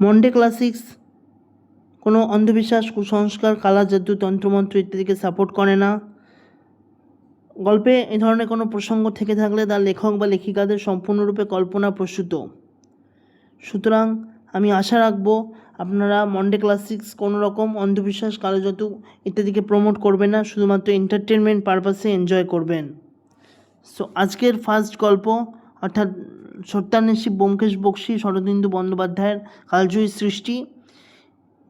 Monday classics কোনো অন্ধবিশ্বাস, কুসংস্কার, কালা জাদু, তন্ত্রমন্ত্র ইত্যাদিকে সাপোর্ট করে না। গল্পে এই ধরনের কোনো প্রসঙ্গ থেকে থাকলে তার লেখক বা লেখিকাদের সম্পূর্ণরূপে কল্পনা প্রসূত। সুতরাং আমি আশা রাখবো আপনারা মন্ডে ক্লাসিক্স কোনো রকম অন্ধবিশ্বাস, কালো জাদু ইত্যাদিকে প্রমোট করবেন না, শুধুমাত্র এন্টারটেনমেন্ট পারপাসে এনজয় করবেন। সো আজকের ফার্স্ট গল্প অর্থাৎ সত্যান্বেষী ব্যোমকেশ বক্সী শরদিন্দু বন্দ্যোপাধ্যায়ের কালজয়ী সৃষ্টি,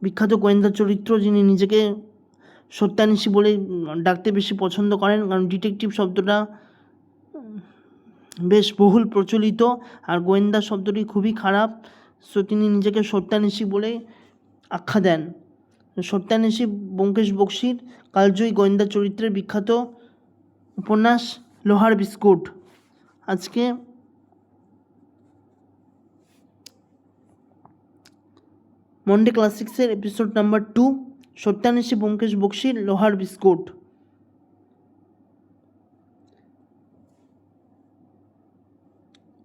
বিখ্যাত গোয়েন্দা চরিত্র যিনি নিজেকে সত্যান্বেষী বলে ডাকতে বেশি পছন্দ করেন, কারণ ডিটেকটিভ শব্দটা বেশ বহুল প্রচলিত আর গোয়েন্দা শব্দটি খুবই খারাপ। সো তিনি নিজেকে সত্যান্বেষী বলে আখ্যা দেন। সত্যান্বেষী ব্যোমকেশ বক্সীর কালজয়ী গোয়েন্দা চরিত্রের বিখ্যাত উপন্যাস লোহার বিস্কুট। আজকে মন্ডে ক্লাসিক্সের এপিসোড নাম্বার 2, সত্যান্বেষী ব্যোমকেশ বক্সীর লোহার বিস্কুট।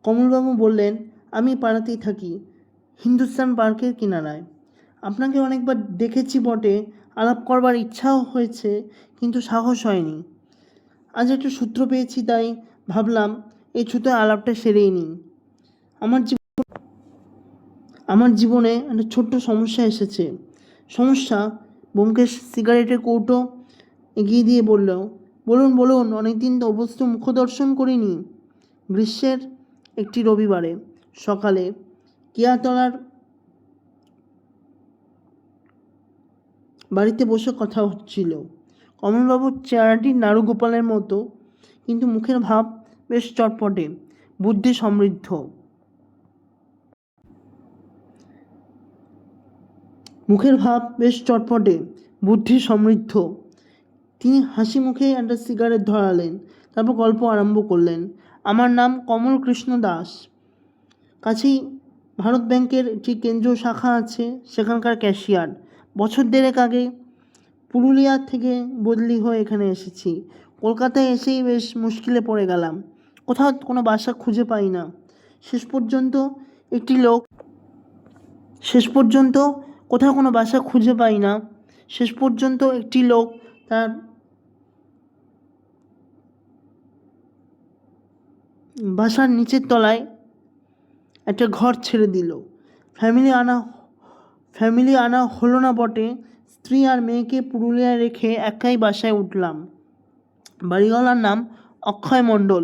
কমলবাবু বললেন, আমি পাড়াতেই থাকি, হিন্দুস্তান পার্কের কিনারায়। আপনাকে অনেকবার দেখেছি বটে, আলাপ করবার ইচ্ছাও হয়েছে, কিন্তু সাহস হয়নি। আজ একটু সূত্র পেয়েছি, তাই ভাবলাম এই ছুতোয় আলাপটা সেরেই নিই। আমার জীবনে একটা ছোট্ট সমস্যা এসেছে। সমস্যা? ব্যোমকেশ সিগারেটের কৌটো এগিয়ে দিয়ে বলল, বলুন বলুন, অনেকদিন তো অবশ্য মুখদর্শন করিনি। গ্রীষ্মের একটি রবিবারে সকালে কেয়াতলার বাড়িতে বসে কথা হচ্ছিল। কমলবাবুর চেহারাটি নাড়ুগোপালের মতো, কিন্তু মুখের ভাব বেশ চটপটে, বুদ্ধি সমৃদ্ধ। তিনি হাসি মুখে একটা সিগারেট ধরালেন, তারপর গল্প আরম্ভ করলেন। আমার নাম কমল কৃষ্ণ দাস। কাছেই ভারত ব্যাংকের একটি কেন্দ্রীয় শাখা আছে, সেখানকার ক্যাশিয়ার। বছর দেড়েক আগে পুরুলিয়া থেকে বদলি হয়ে এখানে এসেছি। কলকাতায় এসেই বেশ মুশকিলে পড়ে গেলাম। কোথাও কোনো বাসা খুঁজে পাই না। শেষ পর্যন্ত একটি লোক তার বাসার নিচের তলায় একটা ঘর ছেড়ে দিল। ফ্যামিলি আনা হলো না বটে। স্ত্রী আর মেয়েকে পুরুলিয়ায় রেখে একাই বাসায় উঠলাম। বাড়িওয়ালার নাম অক্ষয় মণ্ডল।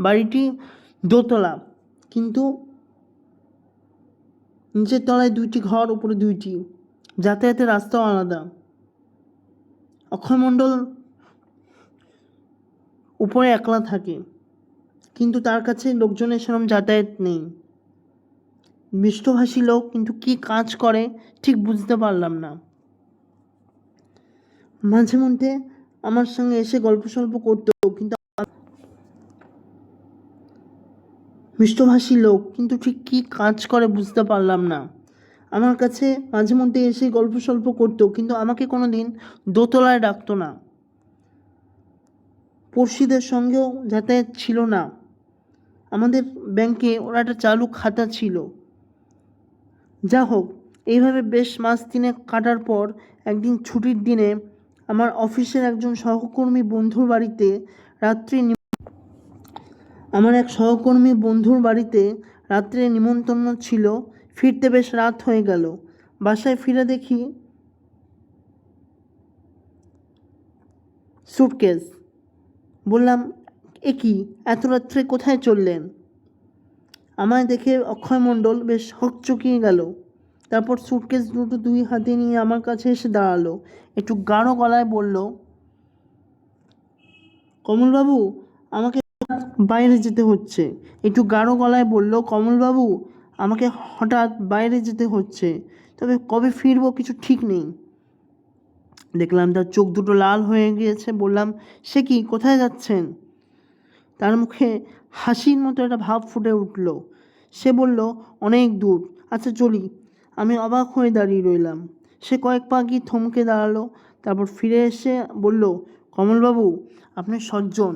বাড়িটি দোতলা, কিন্তু নিচের তলায় 2টি ঘর, উপরে 2টি। যাতায়াতের রাস্তাও আলাদা। অক্ষয় মণ্ডল উপরে একলা থাকে, কিন্তু তার কাছে লোকজনের সেরকম যাতায়াত নেই। মিষ্টভাষী লোক, কিন্তু কি কাজ করে ঠিক বুঝতে পারলাম না। মাঝে মধ্যে আমার সঙ্গে এসে গল্প সল্প করতো, কিন্তু মিষ্টভাষী লোক, কিন্তু ঠিক কী কাজ করে বুঝতে পারলাম না। আমার কাছে মাঝে মধ্যে এসে গল্প সল্প করতো, কিন্তু আমাকে কোনো দিন দোতলায় ডাকতো না। পড়শিদের সঙ্গেও যাতায়াত ছিল না। আমাদের ব্যাংকে ওরা একটা চালু খাতা ছিল। যা হোক, এইভাবে বেশ মাস 3 কাটার পর একদিন ছুটির দিনে আমার অফিসের একজন সহকর্মী বন্ধুর বাড়িতে রাত্রে নিমন্ত্রণ ছিল। ফিরতে বেশ রাত হয়ে গেল। বাসায় ফিরে দেখি সুটকেস। বললাম, এ কি, এত রাত্রে কোথায় চললেন? আমায় দেখে অক্ষয় মণ্ডল বেশ হকচকিয়ে গেল। তারপর সুটকেস দুটো 2 হাতে নিয়ে আমার কাছে এসে দাঁড়ালো। একটু গাঢ় গলায় বলল, কমলবাবু, আমাকে বাইরে হঠাৎ বাইরে যেতে হচ্ছে। তবে কবে ফিরবো কিছু ঠিক নেই। দেখলাম তার চোখ দুটো লাল হয়ে গিয়েছে। বললাম, সে কি, কোথায় যাচ্ছেন? তার মুখে হাসির মতো একটা ভাব ফুটে উঠল। সে বলল, অনেক দূর। আচ্ছা চলি। আমি অবাক হয়ে দাঁড়িয়ে রইলাম। সে কয়েক পা গিয়ে থমকে দাঁড়ালো, তারপর ফিরে এসে বলল, কমলবাবু, আপনি সজ্জন,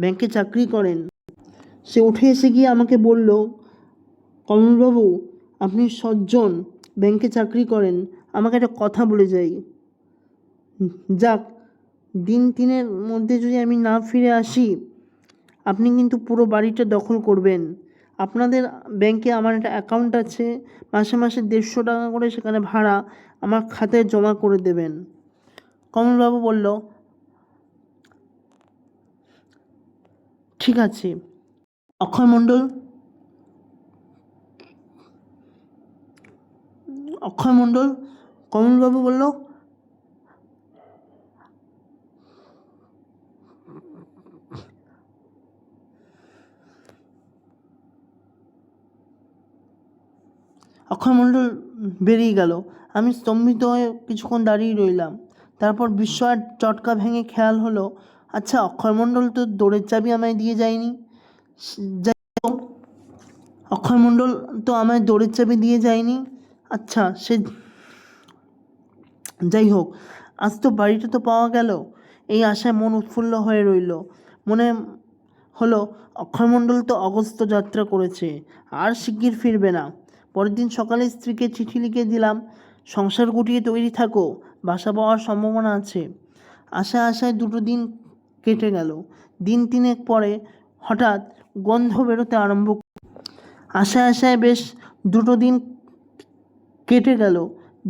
ব্যাংকে চাকরি করেন। সে উঠে এসে গিয়ে আমাকে বলল, কমলবাবু, আপনি সজ্জন, ব্যাংকে চাকরি করেন, আমাকে একটা কথা বলে যাই। যাক, দিন তিনের মধ্যে যদি আমি না ফিরে আসি, আপনি কিন্তু পুরো বাড়িটা দখল করবেন। আপনাদের ব্যাংকে আমার একটা অ্যাকাউন্ট আছে, মাসে মাসে 150 টাকা করে সেখানে ভাড়া আমার খাতায় জমা করে দেবেন। কমলবাবু বলল, ঠিক আছে। অক্ষয় মণ্ডল কমলবাবু বলল, অক্ষয় মণ্ডল বেরিয়ে গেল। আমি স্তম্ভিত হয়ে কিছুক্ষণ দাঁড়িয়ে রইলাম। তারপর বিস্ময়ের চটকা ভেঙে খেয়াল হলো, আচ্ছা, অক্ষয় মণ্ডল তো দৌড়ের চাবি আমায় দিয়ে যায়নি। অক্ষয় মণ্ডল তো আমায় দৌড়ের চাবি দিয়ে যায়নি। আচ্ছা, সে যাই হোক, আজ তো বাড়িটা তো পাওয়া গেল। এই আশায় মন উৎফুল্ল হয়ে রইল। মনে হলো অক্ষয় মণ্ডল তো অগস্ত্য যাত্রা করেছে, আর শিগগির ফিরবে না। পরের দিন সকালে স্ত্রীকে চিঠি লিখে দিলাম, সংসার গুটিয়ে তৈরি থাকো, বাসা পাওয়ার সম্ভাবনা আছে। আশায় 2 দিন কেটে গেল। দিন 3 পরে হঠাৎ গন্ধ বেরোতে আরম্ভ। আশায় বেশ 2 দিন কেটে গেল।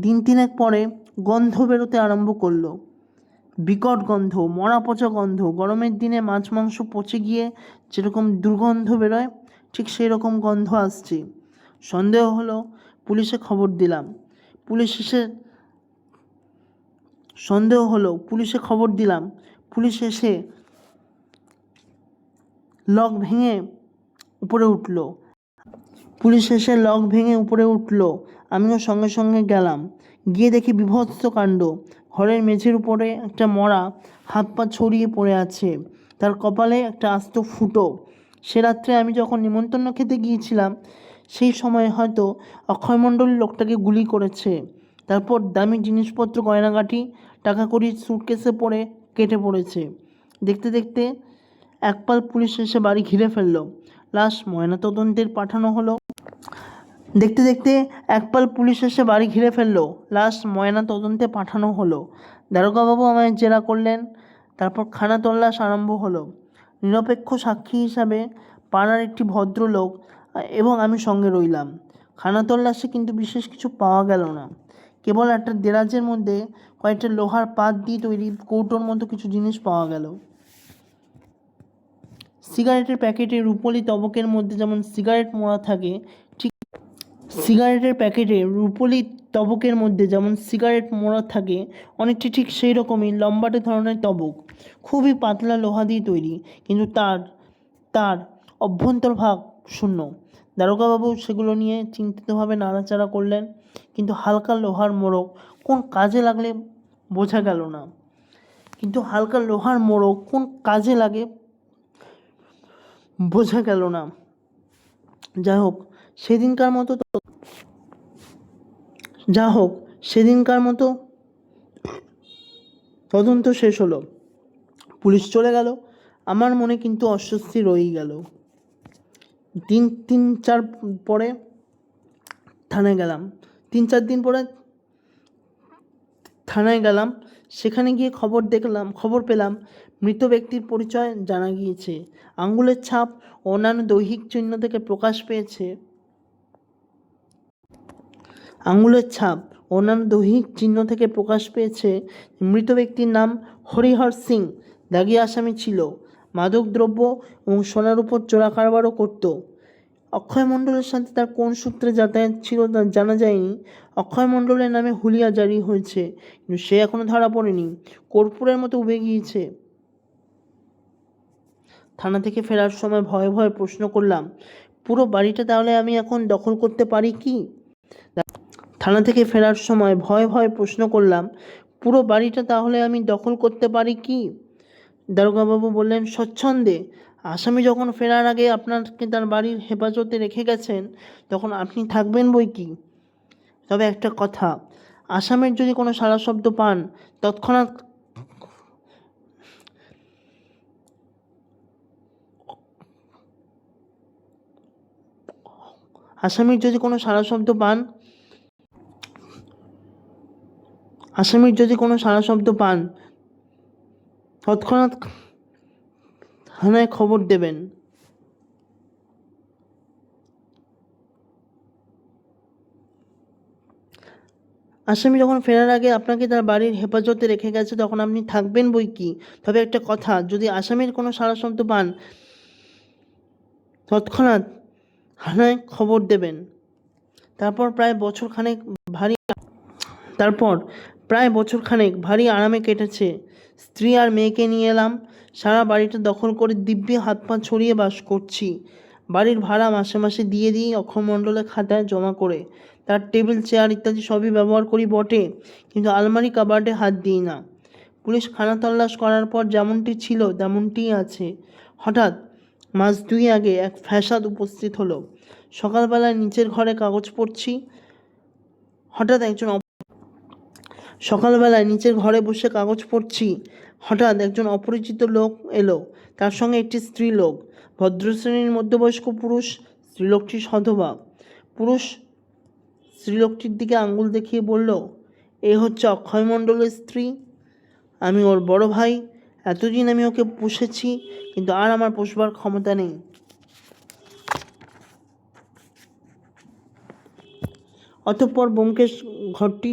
দিন 3 পরে গন্ধ বেরোতে আরম্ভ করলো। বিকট গন্ধ, মরা পচা গন্ধ। গরমের দিনে মাছ মাংস পচে গিয়ে যেরকম দুর্গন্ধ বেরোয়, ঠিক সেই রকম গন্ধ আসছে। সন্দেহ হলো, পুলিশে খবর দিলাম। পুলিশ এসে লক ভেঙে উপরে উঠলো। আমিও সঙ্গে সঙ্গে গেলাম। গিয়ে দেখি বিভৎস কাণ্ড। ঘরের মেঝের উপরে একটা মরা, হাত পা ছড়িয়ে পড়ে আছে, তার কপালে একটা আস্ত ফুটো। সে রাত্রে আমি যখন নিমন্ত্রণ খেতে গিয়েছিলাম, সেই সময় হয়তো অক্ষয় মণ্ডল লোকটাকে গুলি করেছে। তারপর দামি জিনিসপত্র, গয়নাগাটি, টাকা কড়ি সুটকেসে পড়ে কেটে পড়েছে। দেখতে দেখতে একপাল পুলিশ এসে বাড়ি ঘিরে ফেললো। লাশ ময়নাতদন্তের পাঠানো হলো। দারোগাবাবু আমায় জেরা করলেন। তারপর খানা তল্লাশ আরম্ভ হলো। নিরপেক্ষ সাক্ষী হিসাবে পাড়ার একটি ভদ্রলোক এবং আমি সঙ্গে রইলাম। খানা তল্লাশে কিন্তু বিশেষ কিছু পাওয়া গেল না। কেবল একটা দেরাজের মধ্যে কয়েকটা লোহার পাত দিয়ে তৈরি কৌটোর মতো কিছু জিনিস পাওয়া গেল। সিগারেটের প্যাকেটে রুপোলি তবকের মধ্যে যেমন সিগারেট মোড়া থাকে, ঠিক অনেকটি ঠিক সেই রকমই লম্বাটে ধরনের তবক, খুবই পাতলা লোহা দিয়ে তৈরি, কিন্তু তার অভ্যন্তর ভাগ শূন্য। দারোগাবাবু সেগুলো নিয়ে চিন্তিতভাবে নাড়াচাড়া করলেন, কিন্তু হালকা লোহার মোড়ক কোন কাজে লাগে বোঝা গেল না। যা হোক, সেদিনকার মতো তদন্ত শেষ হলো। পুলিশ চলে গেল। আমার মনে কিন্তু অস্বস্তি রয়েই গেল। দিন 3-4 পরে থানায় গেলাম। 3-4 দিন পরে থানায় গেলাম। সেখানে গিয়ে খবর পেলাম মৃত ব্যক্তির পরিচয় জানা গিয়েছে। আঙ্গুলের ছাপ ও অন্যান্য দৈহিক চিহ্ন থেকে প্রকাশ পেয়েছে মৃত ব্যক্তির নাম হরিহর সিং। দাগি আসামি ছিল, মাদকদ্রব্য এবং সোনার উপর চোরা কারবারও করত। অক্ষয় মণ্ডলের সাথে তার কোন সূত্রে যাতায়াত ছিল তা জানা যায়নি। অক্ষয় মণ্ডলের নামে হুলিয়া জারি হয়েছে, কিন্তু সে এখনো ধরা পড়েনি। কর্পূরের মতো উবে গিয়েছে। থানা থেকে ফেরার সময় ভয়ে ভয়ে প্রশ্ন করলাম, পুরো বাড়িটা তাহলে আমি এখন দখল করতে পারি কি? দারোগাবাবু বললেন, স্বচ্ছন্দে। আসামি যখন ফেরার আগে আপনাকে তার বাড়ির হেফাজতে রেখে গেছেন, তখন আপনি থাকবেন বই কি। তবে একটা কথা, আসামির যদি কোনো সাড়া শব্দ পান, তৎক্ষণাৎ আসামির যদি কোনো সাড়াশব্দ পান তৎক্ষণাৎ থানায় খবর দেবেন। আসামি যখন ফেরার আগে আপনাকে তার বাড়ির হেফাজতে রেখে গেছে তখন আপনি থাকবেন বই কি। তবে একটা কথা, যদি আসামির কোনো সাড়াশব্দ পান তৎক্ষণাৎ থানায় খবর দেবেন। তারপর প্রায় বছর খানেক ভারী আরামে কেটেছে। স্ত্রী আর মেয়েকে নিয়ে এলাম। সারা বাড়িটা দখল করে দিব্যি হাত পা ছড়িয়ে বাস করছি। বাড়ির ভাড়া মাসে মাসে দিয়ে দিই অক্ষয় মণ্ডলের খাতায় জমা করে। তার টেবিল চেয়ার ইত্যাদি সবই ব্যবহার করি বটে, কিন্তু আলমারি কাবার্ডে হাত দিই না। পুলিশ খানা তল্লাশ করার পর যেমনটি ছিল তেমনটিই আছে। হঠাৎ মাস 2 আগে এক ফ্যাসাদ উপস্থিত হলো। সকালবেলায় নিচের ঘরে কাগজ পড়ছি। হঠাৎ একজন অপরিচিত লোক এলো। তার সঙ্গে একটি স্ত্রী লোক, ভদ্রশ্রেণীর মধ্যবয়স্ক পুরুষ। স্ত্রীলোকটি সধবা। পুরুষ স্ত্রীলোকটির দিকে আঙুল দেখিয়ে বলল, এ হচ্ছে অক্ষয় মণ্ডলের স্ত্রী। আমি ওর বড় ভাই। এতদিন আমি ওকে পুষেছি, কিন্তু আর আমার পোষবার ক্ষমতা নেই। অতঃপর ব্যোমকেশ ঘরটি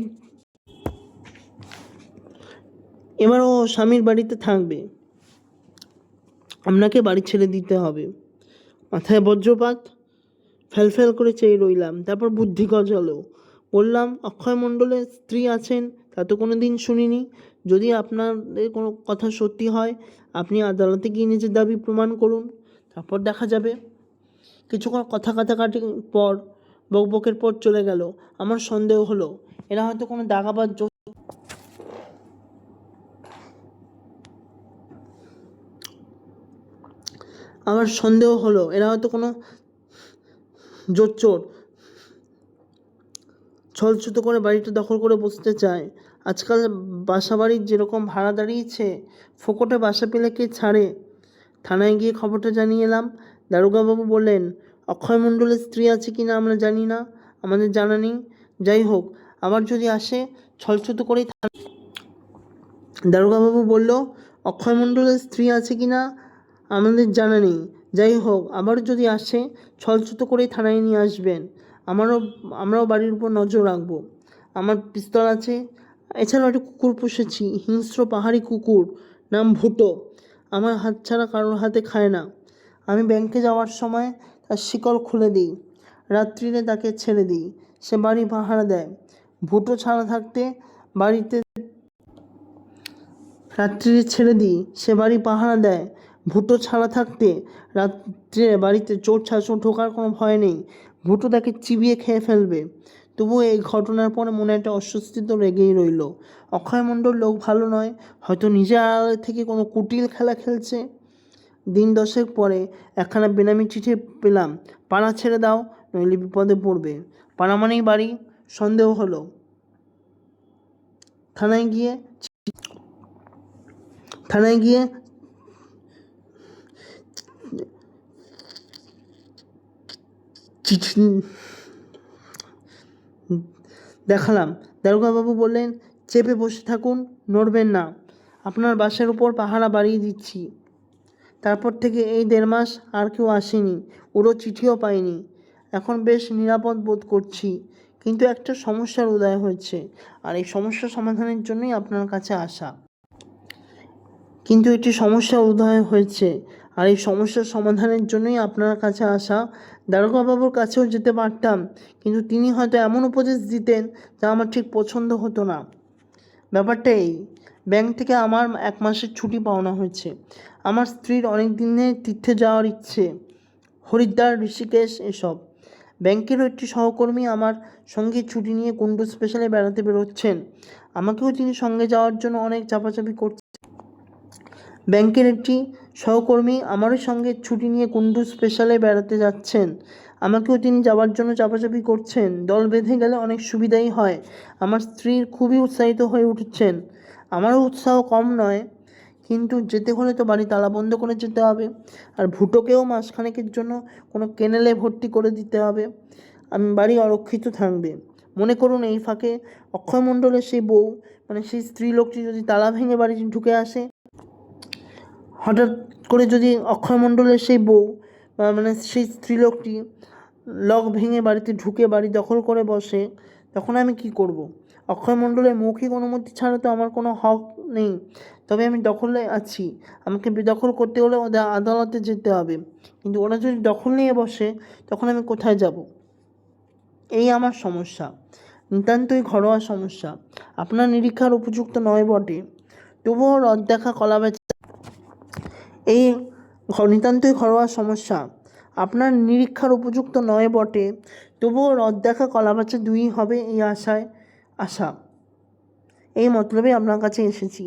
এবার ও স্বামীর বাড়িতে থাকবে, আপনাকে বাড়ি ছেড়ে দিতে হবে। মাথায় বজ্রপাত। ফ্যাল করে চেয়ে রইলাম। তারপর বুদ্ধি গজালো। বললাম, অক্ষয় মণ্ডলের স্ত্রী আছেন তা তো কোনো দিন শুনিনি। যদি আপনাদের কোনো কথা সত্যি হয়, আপনি আদালতে গিয়ে নিজের দাবি প্রমাণ করুন, তারপর দেখা যাবে। কিছুক্ষণ কথা কাটাকাটির পর বকবকের পর চলে গেল। আমার সন্দেহ হলো এরা হয়তো কোনো দাগাবাজ জোচ্চোর ছলছুতো করে বাড়িটা দখল করে বসতে চায়। আজকাল বাসা বাড়ির যেরকম ভাড়া দাঁড়িয়েছে, ফোকটে বাসা পেলে কে ছাড়ে। থানায় গিয়ে খবরটা জানিয়ে এলাম। দারোগাবাবু বললেন, অক্ষয় মণ্ডলের স্ত্রী আছে কি না আমরা জানি না, আমাদের জানা নেই। যাই হোক, আবার যদি আসে ছলছুতো করেই দারোগাবাবু বলল, অক্ষয় মণ্ডলের স্ত্রী আছে কি না আমাদের জানা নেই। যাই হোক, আবার যদি আসে ছলছুতো করেই থানায় নিয়ে আসবেন। আমরাও বাড়ির উপর নজর রাখবো। আমার পিস্তল আছে। এছাড়াও একটা কুকুর পুষেছি, হিংস্র পাহাড়ি কুকুর, নাম ভুটো। আমার হাত ছাড়া কারোর হাতে খায় না। আমি ব্যাংকে যাওয়ার সময় তার শিকল খুলে দিই, রাত্রিরে তাকে ছেড়ে দিই, সে বাড়ি পাহারা দেয়। ভুটো ছাড়া থাকতে বাড়িতে রাত্রিরে ছেড়ে দিই, সে বাড়ি পাহারা দেয়। ভুটো ছাড়া থাকতে রাত্রে বাড়িতে চোর ছাঁচোর ঢোকার কোনো ভয় নেই। ভুটো তাকে চিবিয়ে খেয়ে ফেলবে। তবুও এই ঘটনার পরে মনে একটা অস্বস্তি তো লেগেই রইল। অক্ষয় মণ্ডল লোক ভালো নয়, হয়তো নিজে আড়ালে থেকে কোনো কুটিল খেলা খেলছে। দিন 10 পরে একখানা বেনামি চিঠি পেলাম, পাড়া ছেড়ে দাও নইলে বিপদে পড়বে। পাড়া মানেই বাড়ি। সন্দেহ হলো। থানায় গিয়ে চিঠি দেখালাম। দারোগাবাবু বললেন, চেপে বসে থাকুন, নড়বেন না, আপনার বাসের উপর পাহারা বাড়িয়ে দিচ্ছি। তারপর থেকে এই 1.5 মাস আর কেউ আসেনি, ওরও চিঠিও পাইনি। এখন বেশ নিরাপদ বোধ করছি। কিন্তু একটা সমস্যার উদয় হয়েছে, আর এই সমস্যা সমাধানের জন্যই আপনার কাছে আসা। দারোগাবাবুর কাছেও যেতে পারতাম, কিন্তু তিনি হয়তো এমন উপদেশ দিতেন যা আমার ঠিক পছন্দ হতো না। ব্যাপারটা এই, ব্যাংক থেকে আমার 1 মাসের ছুটি পাওনা হয়েছে। আমার স্ত্রীর অনেক দিনের তীর্থে যাওয়ার ইচ্ছে, হরিদ্বার, ঋষিকেশ এসব। ব্যাংকেরও একটি সহকর্মী আমার সঙ্গে ছুটি নিয়ে কুন্ডু স্পেশালে বেড়াতে বেরোচ্ছেন। আমাকেও তিনি সঙ্গে যাওয়ার জন্য অনেক চাপাচাপি করছেন। ব্যাংকের একটি সহকর্মী আমারও সঙ্গে ছুটি নিয়ে কুন্ডু স্পেশালে বেড়াতে যাচ্ছেন। আমাকেও তিনি যাওয়ার জন্য চাপাচাপি করছেন। দল বেঁধে গেলে অনেক সুবিধাই হয়। আমার স্ত্রীর খুবই উৎসাহিত হয়ে উঠছেন। আমারও উৎসাহ কম নয়, কিন্তু যেতে হলে তো বাড়ি তালা বন্ধ করে যেতে হবে, আর ভুটোকেও মাসখানেকের জন্য কোনো কেনেলে ভর্তি করে দিতে হবে। বাড়ি অরক্ষিত থাকবে। মনে করুন এই ফাঁকে অক্ষয় মণ্ডলের সেই বউ মানে সেই স্ত্রী লোকটি যদি তালা ভেঙে বাড়িতে ঢুকে আসে, হঠাৎ করে যদি অক্ষয় মণ্ডলের সেই বউ মানে সেই স্ত্রীলোকটি লক ভেঙে বাড়িতে ঢুকে বাড়ি দখল করে বসে, তখন আমি কি করব? অক্ষয় মণ্ডলের মৌখিক অনুমতি ছাড়া তো আমার কোনো হক নেই, তবে আমি দখলে আছি, আমাকে বেদখল করতে হলে ওদের আদালতে যেতে হবে। কিন্তু ওরা যদি দখল নিয়ে বসে তখন আমি কোথায় যাব? এই আমার সমস্যা, নিতান্তই ঘরোয়া সমস্যা। আপনার নিরীক্ষার উপযুক্ত নয় বটে, তবুও রদ দেখা কলা বেচা এই নিতান্তই ঘরোয়া সমস্যা। আপনার নিরীক্ষার উপযুক্ত নয় বটে, তবুও রদ দেখা কলা বেচা দুই হবে এই আশা এই মতলবে আপনার কাছে এসেছি।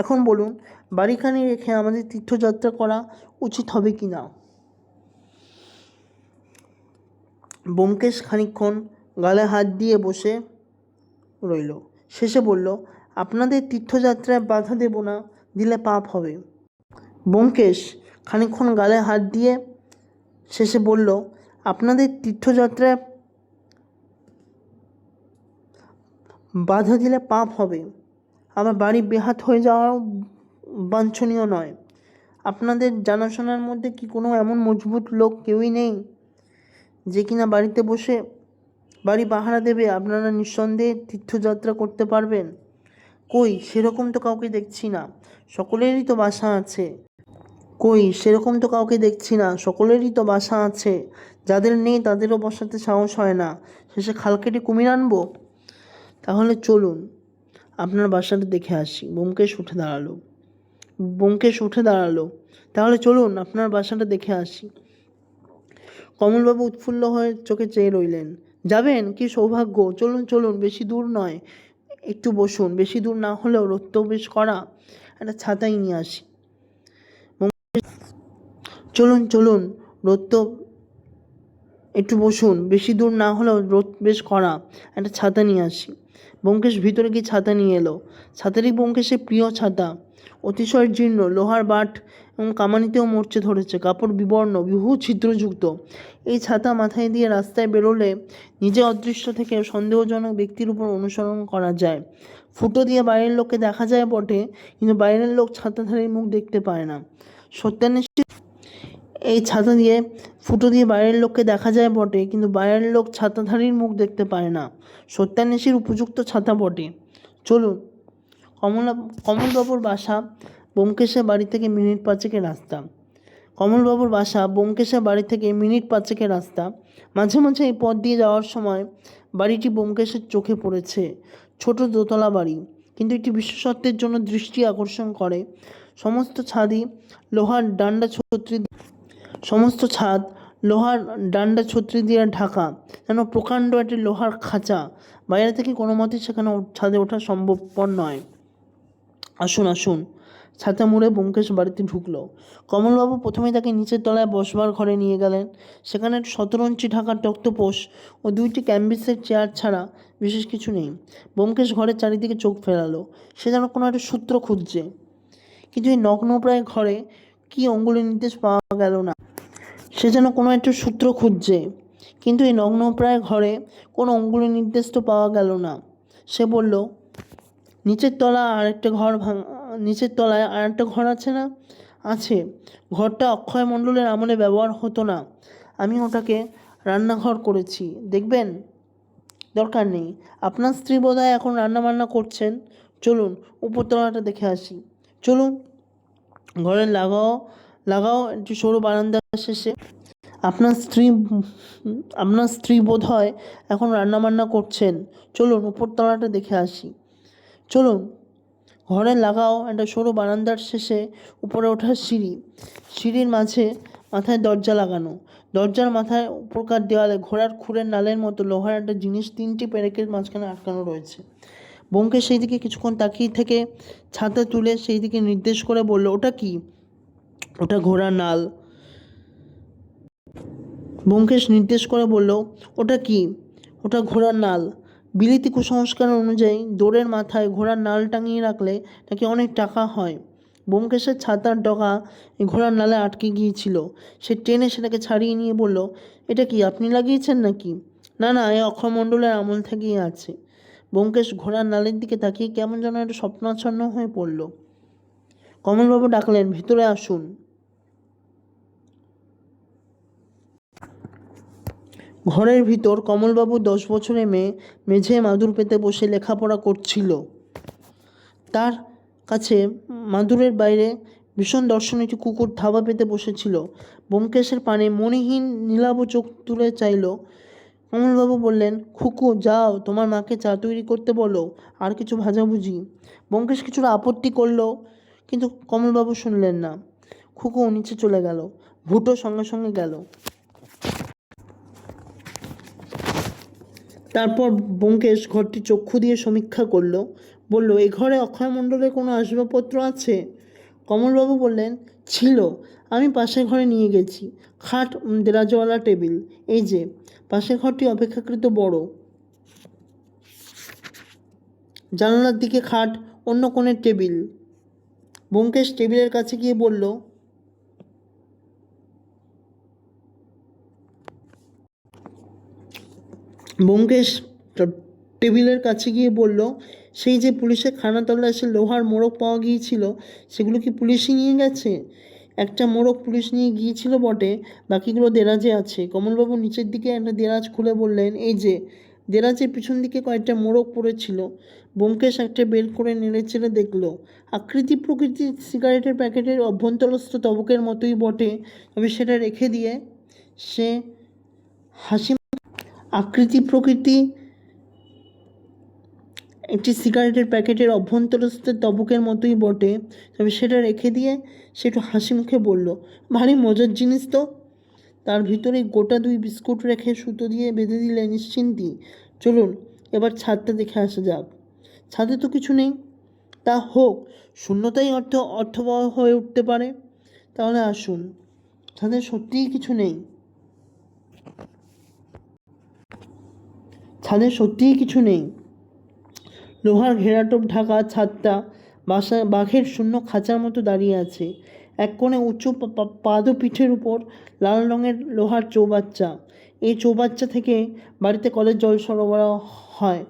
এখন বলুন, বাড়িখানি রেখে আমাদের তীর্থযাত্রা করা উচিত হবে কি না? ব্যোমকেশ খানিকক্ষণ গালে হাত দিয়ে বসে রইল, শেষে বলল, আপনাদের তীর্থযাত্রায় বাধা দেব না, দিলে পাপ হবে। ব্যোমকেশ খানিকক্ষণ গালে হাত দিয়ে শেষে বলল, আপনাদের তীর্থযাত্রায় বাধা দিলে পাপ হবে, আমার বাড়ি বেহাত হয়ে যাওয়াও বাঞ্ছনীয় নয়। আপনাদের জানাশোনার মধ্যে কি কোনো এমন মজবুত লোক কেউই নেই যে কিনা বাড়িতে বসে বাড়ি পাহারা দেবে? আপনারা নিঃসন্দেহে তীর্থযাত্রা করতে পারবেন। কই, সেরকম তো কাউকে দেখছি না, সকলেরই তো বাসা আছে। কই, সেরকম তো কাউকে দেখছি না, সকলেরই তো বাসা আছে। যাদের নেই তাদেরও বসাতে সাহস হয় না, শেষে খাল কেটে কুমির আনবো? তাহলে চলুন আপনার বাসাটা দেখে আসি। ব্যোমকেশ উঠে দাঁড়ালো। তাহলে চলুন আপনার বাসাটা দেখে আসি। কমলবাবু উৎফুল্ল হয়ে চোখে চেয়ে রইলেন। যাবেন? কি সৌভাগ্য! চলুন চলুন, বেশি দূর নয়, একটু বসুন। বেশি দূর না হলেও রোদ তো বেশ কড়া, একটা ছাতাই নিয়ে আসি। চলুন চলুন, রোদ তো একটু বসুন, বেশি দূর না হলেও রোদ বেশ কড়া, একটা ছাতা নিয়ে আসি। ব্যোমকেশ ভিতরে গিয়ে ছাতা নিয়ে এলো। ছাতাটি ব্যোমকেশের প্রিয় ছাতা, অতিশয় জীর্ণ, লোহার বাট এবং কামানিতেও মরচে ধরেছে, কাপড় বিবর্ণ, বহু ছিদ্রযুক্ত। এই ছাতা মাথায় দিয়ে রাস্তায় বেরোলে নিজে অদৃশ্য থেকে সন্দেহজনক ব্যক্তির উপর অনুসরণ করা যায়। ফুটো দিয়ে বাইরের লোককে দেখা যায় বটে, কিন্তু বাইরের লোক ছাতাধারীর মুখ দেখতে পায় না। সত্যান্বেষী এই ছাতা দিয়ে ফুটো দিয়ে বাইরের লোককে দেখা যায় বটে, কিন্তু বাইরের লোক ছাতাধারীর মুখ দেখতে পায় না। সত্যান্বেষীর উপযুক্ত ছাতা বটে। চলুন। কমলবাবুর বাসা ব্যোমকেশের বাড়ি থেকে মিনিট পাঁচেকের রাস্তা। মাঝে মাঝে এই পথ দিয়ে যাওয়ার সময় বাড়িটি ব্যোমকেশের চোখে পড়েছে। ছোট দোতলা বাড়ি, কিন্তু একটি বিশেষত্বের জন্য দৃষ্টি আকর্ষণ করে। সমস্ত ছাদ লোহার ডান্ডা ছত্রি দিয়ে ঢাকা, যেন প্রকাণ্ড একটি লোহার খাঁচা। বাইরে থেকে কোনো মতেই সেখানে ছাদে ওঠা সম্ভবপর নয়। আসুন আসুন। ছাতা মুড়ে ব্যোমকেশ বাড়িতে ঢুকলো। কমলবাবু প্রথমে তাকে নিচের তলায় বসবার ঘরে নিয়ে গেলেন। সেখানে 17 ঢাকার তক্তপোষ ও 2টি ক্যাম্বিসের চেয়ার ছাড়া বিশেষ কিছু নেই। ব্যোমকেশ ঘরের চারিদিকে চোখ ফেরালো। সে যেন কোনো একটা সূত্র খুঁজছে, কিন্তু এই নগ্নপ্রায় ঘরে কি অঙ্গুলি নির্দেশ পাওয়া গেল না। সে বলল, নিচের তলায় আর একটা ঘর আছে না? আছে। ঘরটা অক্ষয় মণ্ডলের আমলে ব্যবহার হতো না, আমি ওটাকে রান্নাঘর করেছি, দেখবেন? দরকার নেই, আপনার স্ত্রী বোধহয় এখন রান্নাবান্না করছেন। চলুন উপরতলাটা দেখে আসি। চলুন। ঘরের লাগাও একটি সরু বারান্দার শেষে আপনার স্ত্রী বোধ হয় এখন রান্নাবান্না করছেন। চলুন উপরতলাটা দেখে আসি। চলুন। ঘরের লাগাও একটা সরু বারান্দার শেষে উপরে ওঠার সিঁড়ির মাথায় দরজা লাগানো। দরজার মাথায় উপরকার দেওয়ালে ঘোড়ার খুরের নালের মতো লোহার একটা জিনিস 3টি পেরেকের মাঝখানে আটকানো রয়েছে। ব্যোমকেশ সেই দিকে কিছুক্ষণ তাকিয়ে থেকে ছাতা তুলে সেই দিকে নির্দেশ করে বলল, ওটা কি? ওটা ঘোড়ার নাল। ব্যোমকেশ নির্দেশ করে বলল, ওটা কি? ওটা ঘোড়ার নাল। বিলিতি কুসংস্কার অনুযায়ী দোরের মাথায় ঘোড়ার নাল টাঙিয়ে রাখলে নাকি অনেক টাকা হয়। ব্যোমকেশের ছাতার ডগা ঘোড়ার নালে আটকে গিয়েছিল। সে টেনে সেটাকে ছাড়িয়ে নিয়ে বলল, এটা কি আপনি লাগিয়েছেন নাকি? না না, এই অক্ষয় মণ্ডলের আমল থেকেই আছে। ব্যোমকেশ ঘোড়ার নালের দিকে তাকিয়ে কেমন যেন একটা স্বপ্নাচ্ছন্ন হয়ে পড়ল। কমলবাবু ডাকলেন, ভিতরে আসুন। ঘরের ভিতর কমলবাবু 10 বছরের মেয়ে মেঝে মাদুর পেতে বসে লেখাপড়া করছিল। তার কাছে মাদুরের বাইরে ভীষণ দর্শনে একটি কুকুর থাবা পেতে বসেছিল। ব্যোমকেশের পানে মণিহীন নীলাভ চোখ তুলে চাইল। কমলবাবু বললেন, খুকু যাও, তোমার মাকে চা তৈরি করতে বলো, আর কিছু ভাজাভুজি। ব্যোমকেশ কিছুটা আপত্তি করলো, কিন্তু কমলবাবু শুনলেন না। খুকু নিচে চলে গেল। ভুটো সঙ্গে সঙ্গে গেল। তারপর ব্যোমকেশ ঘরটি চক্ষু দিয়ে সমীক্ষা করল। বলল, এ ঘরে অক্ষয় মণ্ডলের কোনো আসবাবপত্র আছে? কমলবাবু বললেন, ছিল, আমি পাশের ঘরে নিয়ে গেছি। খাট, দেরাজওয়ালা টেবিল। এই যে পাশের ঘরটি অপেক্ষাকৃত বড়, জানালার দিকে খাট, অন্য কোণের টেবিল। ব্যোমকেশ টেবিলের কাছে গিয়ে বলল, ব্যোমকেশ টেবিলের কাছে গিয়ে বলল, সেই যে পুলিশের খানা তল্লাশি লোহার মোড়ক পাওয়া গিয়েছিল, সেগুলো কি পুলিশই নিয়ে গেছে? একটা মোড়ক পুলিশ নিয়ে গিয়েছিল বটে, বাকিগুলো দেরাজে আছে। কমলবাবু নিচের দিকে একটা দেরাজ খুলে বললেন, এই যে। দেরাজের পিছন দিকে কয়েকটা মোড়ক পড়েছিল। ব্যোমকেশ একটা বের করে নেড়েচেড়ে দেখল। আকৃতি প্রকৃতির সিগারেটের প্যাকেটের অভ্যন্তরস্থ তবকের মতোই বটে, তবে সেটা রেখে দিয়ে সে হাসি। আকৃতি প্রকৃতি একটি সিগারেটের প্যাকেটের অভ্যন্তরস্থ তবকের মতোই বটে, তবে সেটা রেখে দিয়ে সে একটু হাসি মুখে বলল, ভারী মজার জিনিস তো। তার ভিতরে গোটা 2 বিস্কুট রেখে সুতো দিয়ে বেঁধে দিলে নিশ্চিন্তি। চলুন এবার ছাদটা দেখে আসা যাক। ছাদে তো কিছু নেই। তা হোক, শূন্যতাই অর্থবহ হয়ে উঠতে পারে। তাহলে আসুন। ছাদে সত্যিই কিছু নেই। ছাদে সত্যিই কিছু নেই। লোহার ঘেরাটোপ ঢাকা ছাদটা বাঘের শূন্য খাঁচার মতো দাঁড়িয়ে আছে। এক কোণে উঁচু পাদপীঠের উপর লাল রঙের লোহার চৌবাচ্চা। এই চৌবাচ্চা থেকে বাড়িতে কলের জল সরবরাহ হয়।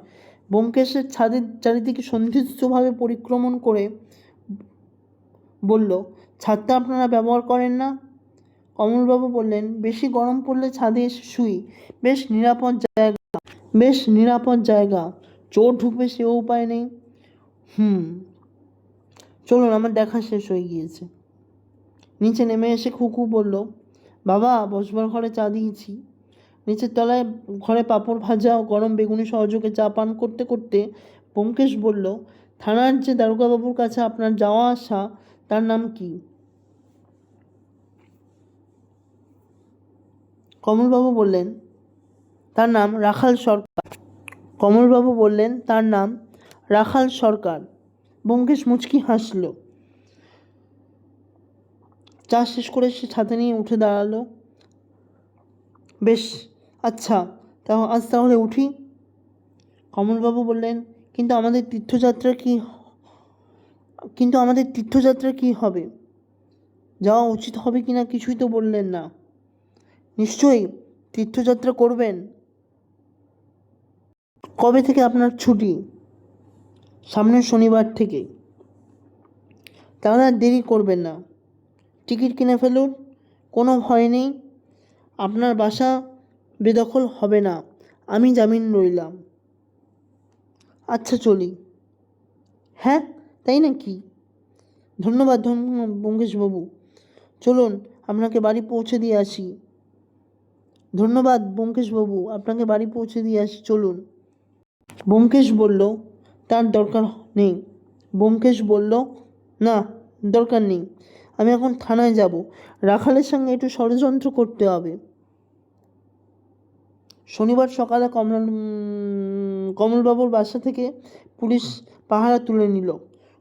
ব্যোমকেশের ছাদের চারিদিকে সন্ধিস্থভাবে পরিক্রমণ করে বলল, ছাদটা আপনারা ব্যবহার করেন না? কমলবাবু বললেন, বেশি গরম পড়লে ছাদে এসে শুই। বেশ নিরাপদ জায়গা। চোর ঢুকবে সেও উপায় নেই। চলুন, আমার দেখা শেষ হয়ে গিয়েছে। নিচে নেমে এসে খুকু বলল, বাবা, বসবার ঘরে চা দিয়েছি। নিচের তলায় ঘরে পাঁপড় ভাজা ও গরম বেগুনি সহযোগে চা পান করতে করতে ব্যোমকেশ বলল, থানার যে দারোগাবাবুর কাছে আপনার যাওয়া আসা, তার নাম কি? কমলবাবু বললেন, তার নাম রাখাল সরকার। ব্যোমকেশ মুচকি হাসল। চা শেষ করে সে ছাতা নিয়ে উঠে দাঁড়ালো। বেশ, আচ্ছা, আজ তাহলে উঠি। কমলবাবু বললেন, কিন্তু আমাদের তীর্থযাত্রা কি হবে? যাওয়া উচিত হবে কিনা কিছুই তো বললেন না। নিশ্চয়ই তীর্থযাত্রা করবেন। কবে থেকে আপনার ছুটি? সামনের শনিবার থেকে। তাহলে আর দেরি করবেন না, টিকিট কিনে ফেলুন। কোনো ভয় নেই, আপনার বাসা বেদখল হবে না, আমি জামিন রইলাম। আচ্ছা, চলি। হ্যাঁ, তাই নাকি? ধন্যবাদ ব্যোমকেশবাবু। চলুন, আপনাকে বাড়ি পৌঁছে দিয়ে আসি। ধন্যবাদ ব্যোমকেশবাবু, আপনাকে বাড়ি পৌঁছে দিয়ে আসি, চলুন। ব্যোমকেশ বলল, তার দরকার নেই। ব্যোমকেশ বলল, না, দরকার নেই। আমি এখন থানায় যাব। রাখালের সঙ্গে একটু ষড়যন্ত্র করতে হবে। শনিবার সকালে কমলবাবুর বাসা থেকে পুলিশ পাহারা তুলে নিল।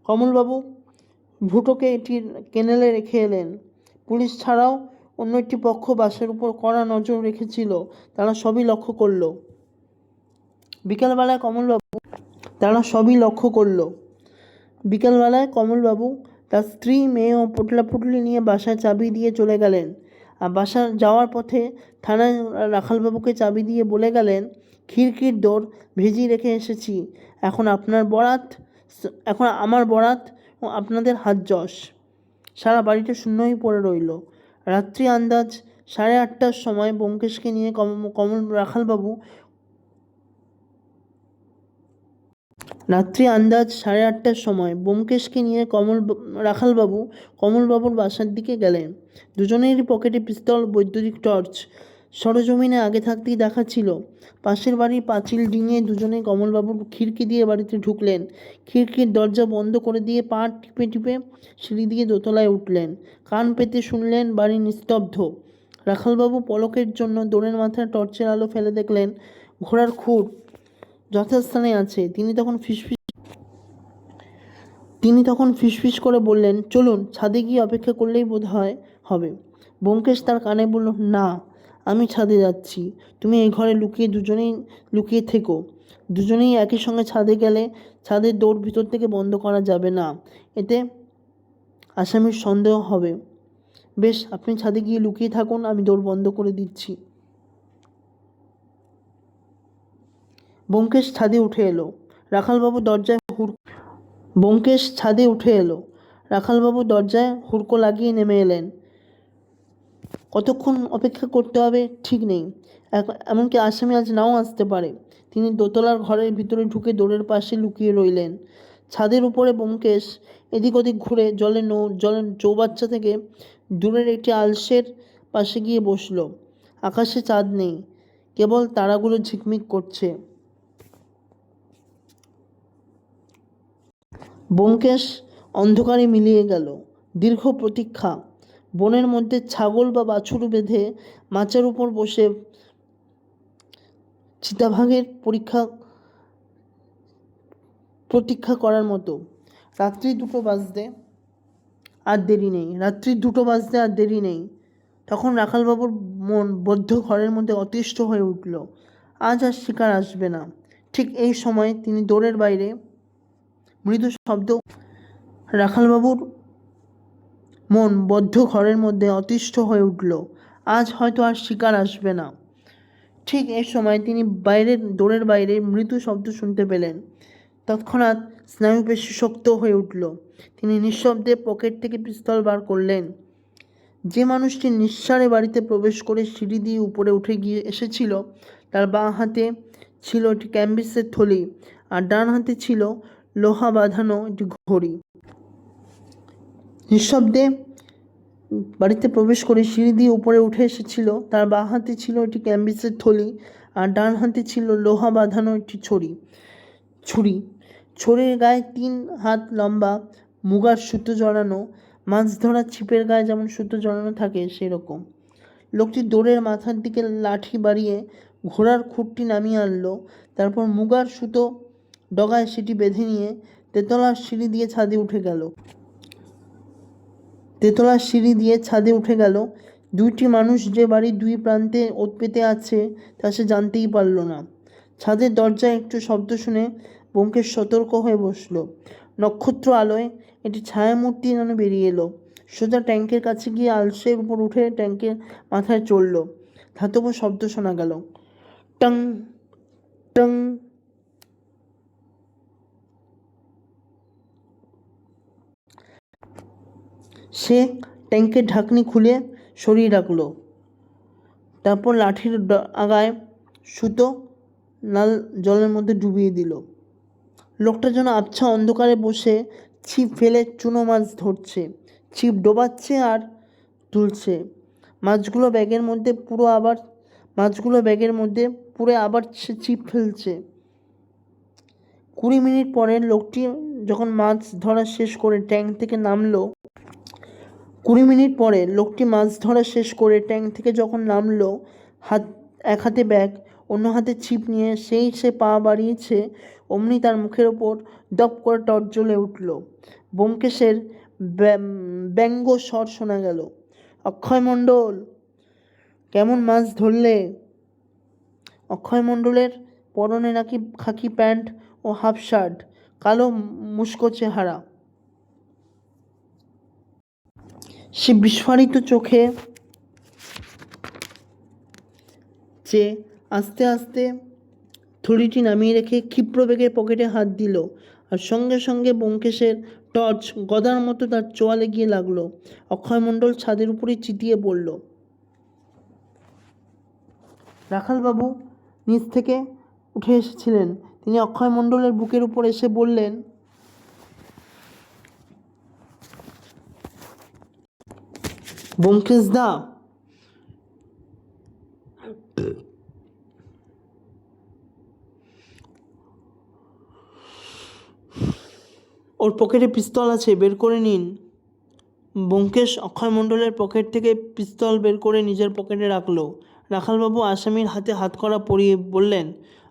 কমলবাবু ভুটোকে এটি কেনেলে রেখে এলেন। পুলিশ ছাড়াও অন্য একটি পক্ষ বাসের উপর কড়া নজর রেখেছিল। তারা সবই লক্ষ্য করল। বিকালবেলায় কমলবাবু তার স্ত্রী, মেয়ে ও পোটলাপুটলি নিয়ে বাসায় চাবি দিয়ে চলে গেলেন। আর বাসা যাওয়ার পথে থানায় রাখালবাবুকে চাবি দিয়ে বলে গেলেন, খিড়কির দৌড় ভেজিয়ে রেখে এসেছি। এখন আমার বরাত ও আপনাদের হাত যশ। সারা বাড়িটা শূন্য হয়ে পড়ে রইল। রাত্রি আন্দাজ 8:30টার সময় ব্যোমকেশকে নিয়ে রাখালবাবু কমলবাবুর বাসার দিকে গেলেন। দুজনেরই পকেটে পিস্তল, বৈদ্যুতিক টর্চ। সরজমিনে আগে থাকতেই দেখা ছিল। পাশের বাড়ির পাঁচিল ডিঙিয়ে দুজনে কমলবাবুর খিড়কি দিয়ে বাড়িতে ঢুকলেন। খিড়কির দরজা বন্ধ করে দিয়ে পা টিপে টিপে সিঁড়ি দিয়ে দোতলায় উঠলেন। কান পেতে শুনলেন বাড়ি নিস্তব্ধ। রাখালবাবু পলকের জন্য দোরের মাথায় টর্চের আলো ফেলে দেখলেন ঘোড়ার খুর যথাস্থানে আছে। তিনি তখন ফিসফিস করে বললেন, চলুন, ছাদে গিয়ে অপেক্ষা করলেই বোধ হয় হবে। ব্যোমকেশ তার কানে বলল, না, আমি ছাদে যাচ্ছি, তুমি এই ঘরে দুজনেই লুকিয়ে থেকো। দুজনেই একই সঙ্গে ছাদে গেলে ছাদের দৌড় ভিতর থেকে বন্ধ করা যাবে না, এতে আসামির সন্দেহ হবে। বেশ, আপনি ছাদে গিয়ে লুকিয়ে থাকুন, আমি দৌড় বন্ধ করে দিচ্ছি। ব্যোমকেশ ছাদে উঠে এলো। রাখালবাবু দরজায় হুড়কো লাগিয়ে নেমে এলেন। কতক্ষণ অপেক্ষা করতে হবে ঠিক নেই, এমনকি আসামি আজ নাও আসতে পারে। তিনি দোতলার ঘরের ভিতরে ঢুকে দোরের পাশে লুকিয়ে রইলেন। ছাদের উপরে ব্যোমকেশ এদিক ওদিক ঘুরে জলের চৌবাচ্চা থেকে দূরের একটি আলসের পাশে গিয়ে বসল। আকাশে চাঁদ নেই, কেবল তারাগুলো ঝিকমিক করছে। ব্যোমকেশ অন্ধকারে মিলিয়ে গেল। দীর্ঘ প্রতীক্ষা। বনের মধ্যে ছাগল বা বাছুর বেঁধে মাচার উপর বসে চিতাভাগের প্রতীক্ষা করার মতো। রাত্রি 2টো বাজতে আর দেরি নেই। তখন রাখালবাবুর মন বদ্ধ ঘরের মধ্যে অতিষ্ঠ হয়ে উঠল। আজ আর শিকার আসবে না। ঠিক এই সময় তিনি দোরের বাইরে মৃদু শব্দ। রাখালবাবুর মন বদ্ধ ঘরের মধ্যে অতিষ্ঠ হয়ে উঠল। আজ হয়তো আর শিকার আসবে না। ঠিক এই সময় তিনি দোরের বাইরে মৃদু শব্দ শুনতে পেলেন। তৎক্ষণাৎ স্নায়ুপেশি শক্ত হয়ে উঠল। তিনি নিঃশব্দে পকেট থেকে পিস্তল বার করলেন। যে মানুষটি নিঃসাড়ে বাড়িতে প্রবেশ করে সিঁড়ি দিয়ে উপরে উঠে গিয়ে এসেছিল, তার বাঁ হাতে ছিল একটি ক্যাম্বিসের থলি আর ডান হাতে ছিল লোহা বাঁধানো একটি ঘড়ি। নিঃশব্দে বাড়িতে প্রবেশ করে সিঁড়ি দিয়ে উপরে উঠে এসেছিল, তার বাঁ হাতে ছিল একটি ক্যাম্বিসের থলি আর ডান হাতে ছিল লোহা বাঁধানো একটি ছুরি। ছড়ির গায়ে 3 হাত লম্বা মুগার সুতো জড়ানো, মাছ ধরার ছিপের গায়ে যেমন সুতো জড়ানো থাকে সেরকম। লোকটি দোরের মাথার দিকে লাঠি বাড়িয়ে ঘোড়ার খুঁটটি নামিয়ে আনলো। তারপর মুগার সুতো ডগায় সেটি বেঁধে নিয়ে তেতলার সিঁড়ি দিয়ে ছাদে উঠে গেল। 2টি মানুষ যে বাড়ির 2 প্রান্তে ওত পেতে আছে তা সে জানতেই পারল না। ছাদের দরজায় একটু শব্দ শুনে ব্যোমকেশ সতর্ক হয়ে বসল। নক্ষত্র আলোয় একটি ছায়ামূর্তি যেন বেরিয়ে এলো। সোজা ট্যাঙ্কের কাছে গিয়ে আলসের উপর উঠে ট্যাঙ্কের মাথায় চড়ল। ধাতব শব্দ শোনা গেল, টং টং। সে ট্যাঙ্কের ঢাকনি খুলে সরিয়ে রাখল। তারপর লাঠির আগায় সুতো লাল জলের মধ্যে ডুবিয়ে দিল। লোকটা যেন আবছা অন্ধকারে বসে ছিপ ফেলে চুনো মাছ ধরছে। ছিপ ডোবাচ্ছে আর তুলছে। মাছগুলো ব্যাগের মধ্যে পুরে আবার সে ছিপ ফেলছে। 20 মিনিট পরে লোকটি যখন মাছ ধরা শেষ করে ট্যাঙ্ক থেকে নামলো, এক হাতে ব্যাগ, অন্য হাতে ছিপ নিয়ে সে পা বাড়িয়েছে, অমনি তার মুখের ওপর দপ করে টর্চ জ্বলে উঠল। ব্যোমকেশের ব্যঙ্গ স্বর শোনা গেল, অক্ষয় মণ্ডল, কেমন মাছ ধরলে? অক্ষয় মণ্ডলের পরনে নাকি খাকি প্যান্ট ও হাফ শার্ট, কালো মুস্কো চেহারা। সে বিস্ফারিত চোখে চেয়ে আস্তে আস্তে থলিটি নামিয়ে রেখে ক্ষিপ্র বেগে পকেটে হাত দিল, আর সঙ্গে সঙ্গে ব্যোমকেশের টর্চ গদার মতো তার চোয়ালে গিয়ে লাগলো। অক্ষয় মণ্ডল ছাদের উপরে চিতিয়ে পড়ল। রাখালবাবু নিচ থেকে উঠে এসেছিলেন। তিনি অক্ষয় মণ্ডলের বুকের উপর এসে বললেন, ব্যোমকেশ দা, ওর পকেটে পিস্তল আছে, বের করে নিন। ব্যোমকেশ অক্ষয় মণ্ডলের পকেট থেকে পিস্তল বের করে নিজের পকেটে রাখল। রাখালবাবু আসামির হাতে হাতকড়া পরিয়ে বললেন,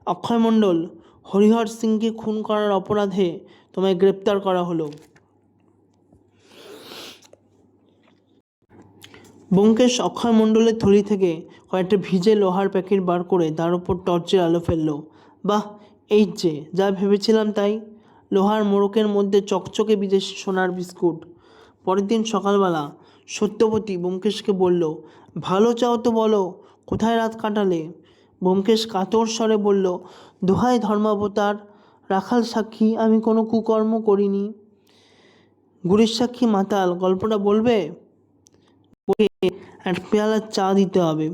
অক্ষয় মণ্ডল, হরিহর সিংকে খুন করার অপরাধে তোমায় গ্রেপ্তার করা হলো। ব্যোমকেশ অক্ষয় মণ্ডলের থলি থেকে কয়েকটা ভিজে লোহার প্যাকেট বার করে তার উপর টর্চের আলো ফেলল। বাহ, এই যে যা ভেবেছিলাম তাই, লোহার মোড়কের মধ্যে চকচকে বিদেশি সোনার বিস্কুট। পরের দিন সকালবেলা সত্যবতী ব্যোমকেশকে বলল, ভালো চাও তো বলো, কোথায় রাত কাটালে? ব্যোমকেশ কাতর স্বরে বলল, দোহাই ধর্মাবতার, রাখাল সাক্ষী, আমি কোনো কুকর্ম করিনি। গুড়ির সাক্ষী মাতাল, গল্পটা বলবে? এক পেয়ালা চা দিতে হবে।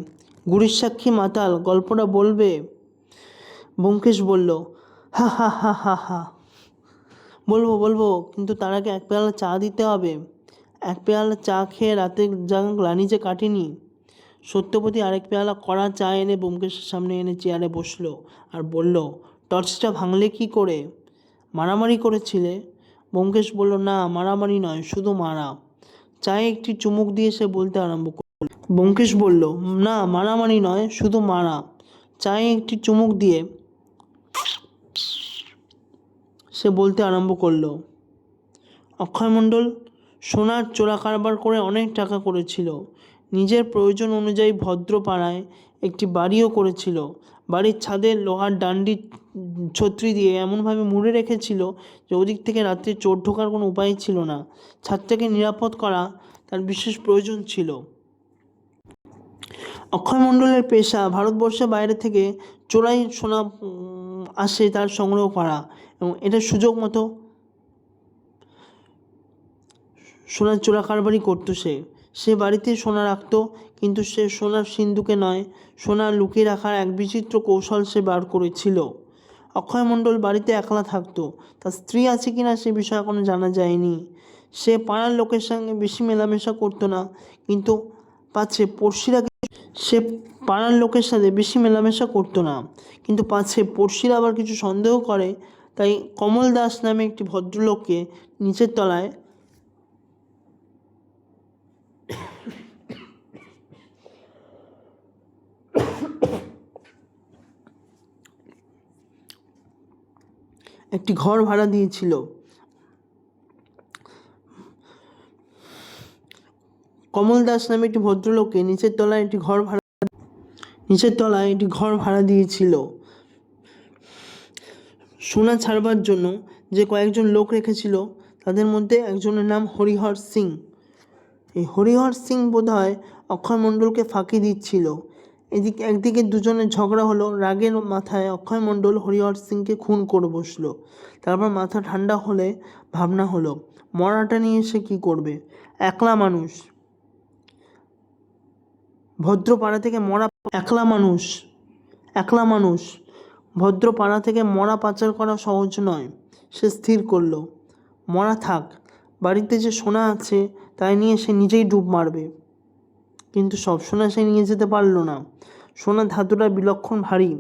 গুড়ির সাক্ষী মাতাল, গল্পটা বলবে? ব্যোমকেশ বলল, হা হা হা হা হা, বলবো বলবো, কিন্তু তার আগে এক পেয়ালা চা দিতে হবে। এক পেয়ালা চা খেয়ে রাতে যা গ্লানি যে কাটেনি। সত্যবতী আরেক পেয়ালা কড়া চা এনে ব্যোমকেশের সামনে এনে চেয়ারে বসলো আর বলল, টর্চটা ভাঙলে কি করে? মারামারি করেছিলে? ব্যোমকেশ বলল, না, মারামারি নয়, শুধু মারা। চায়ে একটি চুমুক দিয়ে সে বলতে আরম্ভ করল। ব্যোমকেশ বলল, না, মারামারি নয়, শুধু মারা। চায়ে একটি চুমুক দিয়ে সে বলতে আরম্ভ করল, অক্ষয় মণ্ডল সোনার চোরা কারবার করে অনেক টাকা করেছিল। নিজের প্রয়োজন অনুযায়ী ভদ্রপাড়ায় একটি বাড়িও করেছিল। বাড়ির ছাদে লোহার ডান্ডি ছত্রি দিয়ে এমনভাবে মুড়ে রেখেছিল যে ওদিক থেকে রাত্রে চোর ঢোকার কোনো উপায় ছিল না। ছাদটাকে নিরাপদ করা তার বিশেষ প্রয়োজন ছিল। অক্ষয় মণ্ডলের পেশা ভারতবর্ষের বাইরে থেকে চোরাই সোনা আসে তার সংগ্রহ করা, এবং এটা সুযোগ মতো সোনার চোরা কারবারই করতো। সে বাড়িতে সোনা রাখতো, কিন্তু সে সোনার সিন্ধুকে নয়, সোনা লুকিয়ে রাখার এক বিচিত্র কৌশল সে বার করেছিল। অক্ষয় মণ্ডল বাড়িতে একলা থাকতো। তার স্ত্রী আছে কিনা সে বিষয়ে এখনো জানা যায়নি। সে পাড়ার লোকের সঙ্গে বেশি মেলামেশা করতো না, কিন্তু পাছে পড়শিরা সে পাড়ার লোকের সাথে বেশি মেলামেশা করতো না, কিন্তু পাছে পড়শিরা আবার কিছু সন্দেহ করে, তাই কমল দাস নামে একটি ভদ্রলোককে নিচের তলায় একটি ঘর ভাড়া দিয়েছিল। কমল দাস নামে একটি ভদ্রলোককে নিচের তলায় একটি ঘর ভাড়া দিয়েছিল। সোনা ছাড়বার জন্য যে কয়েকজন লোক রেখেছিল তাদের মধ্যে একজনের নাম হরিহর সিং। এই হরিহর সিং বোধহয় অক্ষয় মণ্ডলকে ফাঁকি দিচ্ছিল। একদিকে দুজনের ঝগড়া হলো। রাগের মাথায় অক্ষয় মণ্ডল হরিহর সিংকে খুন করে বসলো। তারপর মাথা ঠান্ডা হলে ভাবনা হলো, মরাটা নিয়ে সে কী করবে? একলা মানুষ, ভদ্রপাড়া থেকে মরা, একলা মানুষ ভদ্রপাড়া থেকে মরা পাচার করা সহজ নয়। সে স্থির করলো, মরা থাক, বাড়িতে যে সোনা আছে তাই নিয়ে সে নিজেই ডুব মারবে। কিন্তু সব সোনা সে নিয়ে যেতে পারল না। সোনা ধাতুটা বিলক্ষণ ভারী,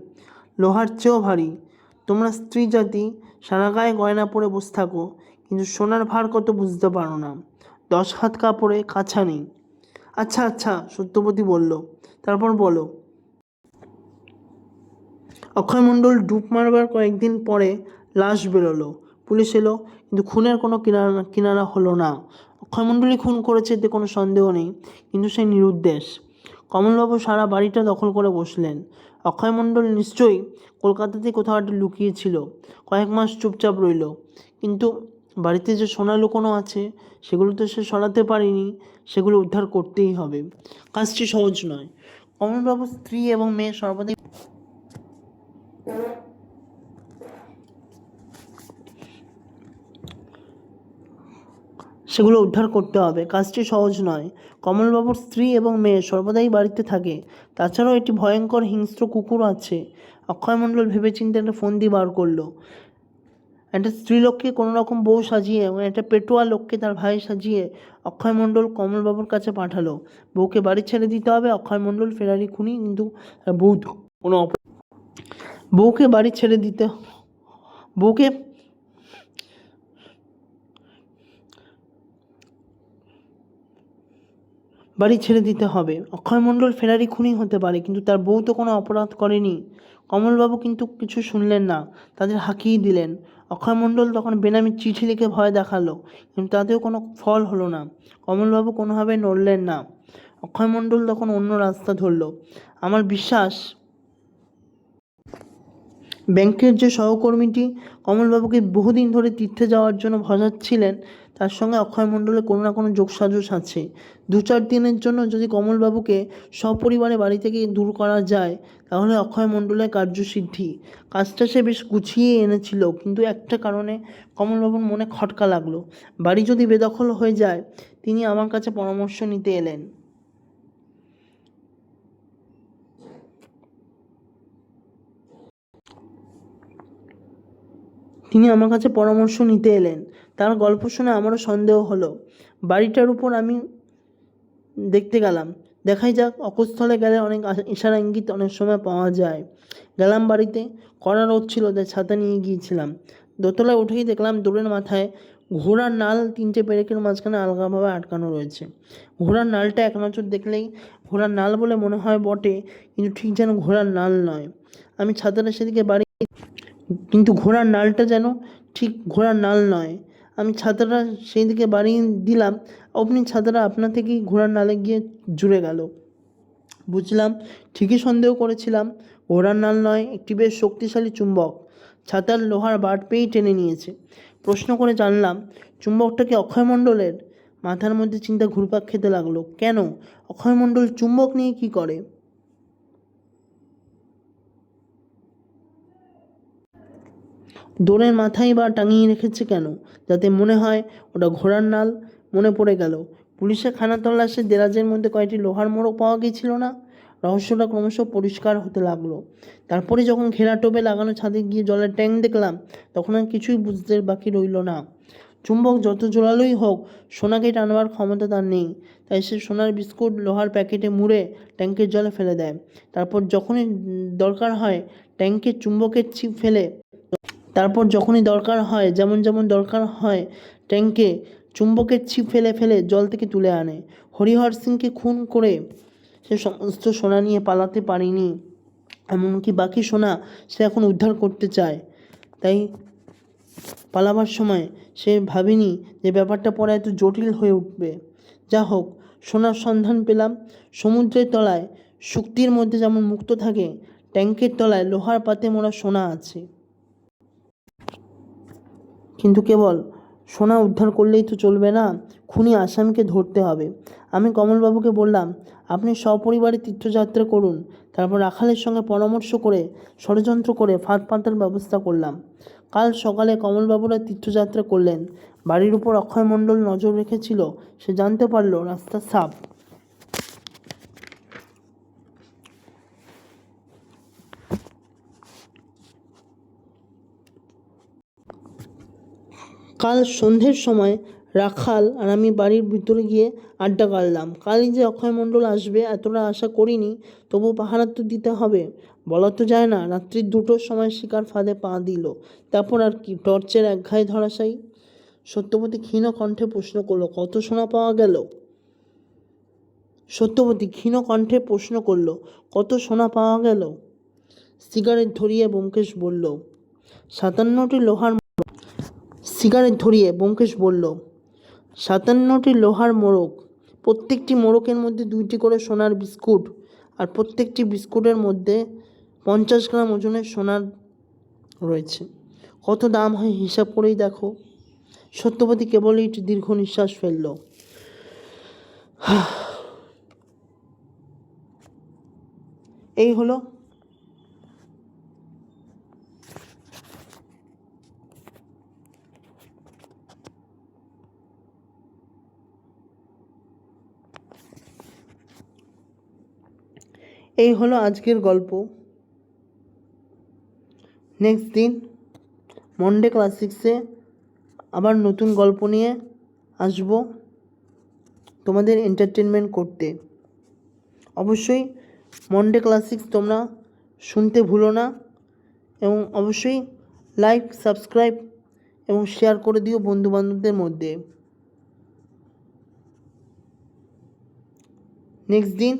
লোহার চেয়েও ভারী। তোমরা স্ত্রী জাতি সারা গায়ে গয়না পরে বসে থাকো, কিন্তু সোনার ভার কত বুঝতে পারো না। 10 হাত কাপড়ে কাছা নেই। আচ্ছা আচ্ছা, সত্যবতী বলল, তারপর বলো। অক্ষয় মণ্ডল ডুব মারবার কয়েকদিন পরে লাশ বেরোলো। পুলিশ এলো, কিন্তু খুনের কোনো কিনারা হলো না। অক্ষয় মণ্ডলই খুন করেছে এতে কোনো সন্দেহ নেই, কিন্তু সে নিরুদ্দেশ। কমলবাবু সারা বাড়িটা দখল করে বসলেন। অক্ষয় মণ্ডল নিশ্চয়ই কলকাতাতে কোথাও একটা লুকিয়েছিল। কয়েক মাস চুপচাপ রইল, কিন্তু বাড়িতে যে সোনা লুকোনো আছে সেগুলো তো সে সরাতে পারেনি। সেগুলো উদ্ধার করতেই হবে। কাজটি সহজ নয়। কমলবাবুর স্ত্রী এবং মেয়ে সর্বদাই সেগুলো উদ্ধার করতে হবে। কাজটি সহজ নয়। কমলবাবুর স্ত্রী এবং মেয়ে সর্বদাই বাড়িতে থাকে। তাছাড়াও একটি ভয়ঙ্কর হিংস্র কুকুর আছে। অক্ষয় মণ্ডল ভেবেচিন্তে একটা ফন্দি বার করলো। একটা স্ত্রীলোককে কোনো রকম বউ সাজিয়ে এবং একটা পেটুয়া লোককে তার ভাই সাজিয়ে অক্ষয় মণ্ডল কমলবাবুর কাছে পাঠালো। বউকে বাড়ি ছেড়ে দিতে হবে। অক্ষয় মণ্ডল ফেরারি খুনি, কিন্তু বউ তো কোনো বউকে বাড়ি ছেড়ে দিতে বউকে বাড়ি ছেড়ে দিতে হবে। অক্ষয় মণ্ডল ফেরারি খুনি হতে পারে, কিন্তু তার বউ তো কোনো অপরাধ করেনি। কমলবাবু কিন্তু কিছু শুনলেন না, তাদের হাঁকিয়ে দিলেন। অক্ষয় মণ্ডল তখন বেনামি চিঠি লিখে ভয় দেখালো, কিন্তু তাতেও কোনো ফল হলো না। কমলবাবু কোনোভাবে নড়লেন না। অক্ষয় মণ্ডল তখন অন্য রাস্তা ধরল। আমার বিশ্বাস ব্যাংকের যে সহকর্মীটি কমলবাবুকে বহুদিন ধরে তীর্থে যাওয়ার জন্য ভজাচ্ছিলেন, তার সঙ্গে অক্ষয় মণ্ডলের কোনো না কোনো যোগসাজশ আছে। 2-4 দিনের জন্য যদি কমলবাবুকে সপরিবারে বাড়ি থেকে দূর করা যায়, তাহলে অক্ষয় মণ্ডলের কার্যসিদ্ধি। কাজটা সে বেশ গুছিয়ে এনেছিল, কিন্তু একটা কারণে কমলবাবুর মনে খটকা লাগলো। বাড়ি যদি বেদখল হয়ে যায়, তিনি আমার কাছে পরামর্শ নিতে এলেন। তার গল্প শুনে আমারও সন্দেহ হলো। বাড়িটার উপর আমি দেখতে গেলাম। দেখাই যাক, অকুস্থলে গেলে অনেক ইশারা ইঙ্গিত অনেক সময় পাওয়া যায়। গেলাম বাড়িতে। কড়া রোদ ছিল, তাই ছাতা নিয়ে গিয়েছিলাম। দোতলায় উঠেই দেখলাম দোরের মাথায় ঘোড়ার নাল 3টে পেরেকের মাঝখানে আলগাভাবে আটকানো রয়েছে। ঘোড়ার নালটা এক নজর দেখলেই ঘোড়ার নাল বলে মনে হয় বটে, কিন্তু ঠিক যেন ঘোড়ার নাল নয়। আমি ছাতাটা সেদিকে বাড়ি কিন্তু ঘোড়ার নালটা যেন ঠিক ঘোড়ার নাল নয়। আমি ছাতাটা সেই দিকে বাড়িয়ে দিলাম, অমনি ছাতাটা আপনা থেকেই ঘোড়ার নালে গিয়ে জুড়ে গেল। বুঝলাম, ঠিকই সন্দেহ করেছিলাম। ঘোড়ার নাল নয়, একটি বেশ শক্তিশালী চুম্বক ছাতার লোহার বাট পেয়েই টেনে নিয়েছে। প্রশ্ন করে জানলাম, চুম্বকটা কি অক্ষয় মণ্ডলের? মাথার মধ্যে চিন্তা ঘুরপাক খেতে লাগলো। কেন? অক্ষয় মণ্ডল চুম্বক নিয়ে কি করে? দোরের মাথায় বা টাঙিয়ে রেখেছে কেন? যাতে মনে হয় ওটা ঘোড়ার নাল। মনে পড়ে গেল, পুলিশের খানা তল্লাশে দেরাজের মধ্যে কয়েকটি লোহার মোড়ক পাওয়া গিয়েছিল না? রহস্যটা ক্রমশ পরিষ্কার হতে লাগলো। তারপরে যখন ঘেরা টোপে লাগানো ছাদে গিয়ে জলের ট্যাঙ্ক দেখলাম, তখন আর কিছুই বুঝতে বাকি রইল না। চুম্বক যত জোরালোই হোক, সোনাকে টানবার ক্ষমতা তার নেই। তাই সে সোনার বিস্কুট লোহার প্যাকেটে মুড়ে ট্যাঙ্কের জলে ফেলে দেয়। তারপর যখনই দরকার হয় ট্যাঙ্কের চুম্বকের ছিপ ফেলে যেমন দরকার হয় ট্যাঙ্কে চুম্বকের ছিপ ফেলে ফেলে জল থেকে তুলে আনে। হরিহর সিংকে খুন করে সে সমস্ত সোনা নিয়ে পালাতে পারেনি, এমনকি বাকি সোনা সে এখন উদ্ধার করতে চায়। তাই পালাবার সময় সে ভাবেনি যে ব্যাপারটা পরে এত জটিল হয়ে উঠবে। যা হোক, সোনার সন্ধান পেলাম। সমুদ্রের তলায় শুক্তির মধ্যে যেমন মুক্ত থাকে, ট্যাঙ্কের তলায় লোহার পাতে মোড়া সোনা আছে। কিন্তু কেবল সোনা উদ্ধার করলেই তো চলবে না, খুনি আসামিকে ধরতে হবে। আমি কমলবাবুকে বললাম, আপনি সপরিবারে তীর্থযাত্রা করুন। তারপর রাখালের সঙ্গে পরামর্শ করে ষড়যন্ত্র করে ফাঁদ পাতার ব্যবস্থা করলাম। কাল সকালে কমলবাবুরা তীর্থযাত্রা করলেন। বাড়ির উপর অক্ষয় মণ্ডল নজর রেখেছিল। সে জানতে পারল রাস্তা সাফ। কাল সন্ধ্যের সময় রাখাল আর আমি বাড়ির ভিতরে গিয়ে আড্ডা কাটলাম। কালই যে অক্ষয় মণ্ডল আসবে এতটা আশা করিনি, তবু পাহারা তো দিতে হবে। বলা তো যায় না। রাত্রি 2টোর সময় শিকার ফাঁদে পা দিল। তারপর আর কি, টর্চের একঘায়ে ধরাশায়ী। সত্যবতী ক্ষীণ কণ্ঠে প্রশ্ন করলো, কত সোনা পাওয়া গেল? কত সোনা পাওয়া গেল? সিগারেট ধরিয়ে ব্যোমকেশ বলল, 57টি লোহার মোড়ক। প্রত্যেকটি মোড়কের মধ্যে 2টি করে সোনার বিস্কুট, আর প্রত্যেকটি বিস্কুটের মধ্যে 50 গ্রাম ওজনের সোনার রয়েছে। কত দাম হয় হিসাব করেই দেখো। সত্যবতী কেবলই একটি দীর্ঘ নিঃশ্বাস ফেলল। এই হলো এই হলো আজকের গল্প। নেক্সট দিন মনডে ক্লাসিক্সে আবার নতুন গল্প নিয়ে আসব তোমাদের এন্টারটেনমেন্ট করতে। অবশ্যই মনডে ক্লাসিক্স তোমরা শুনতে ভুলো না এবং অবশ্যই লাইক, সাবস্ক্রাইব এবং শেয়ার করে দিও বন্ধুবান্ধবদের মধ্যে। নেক্সট দিন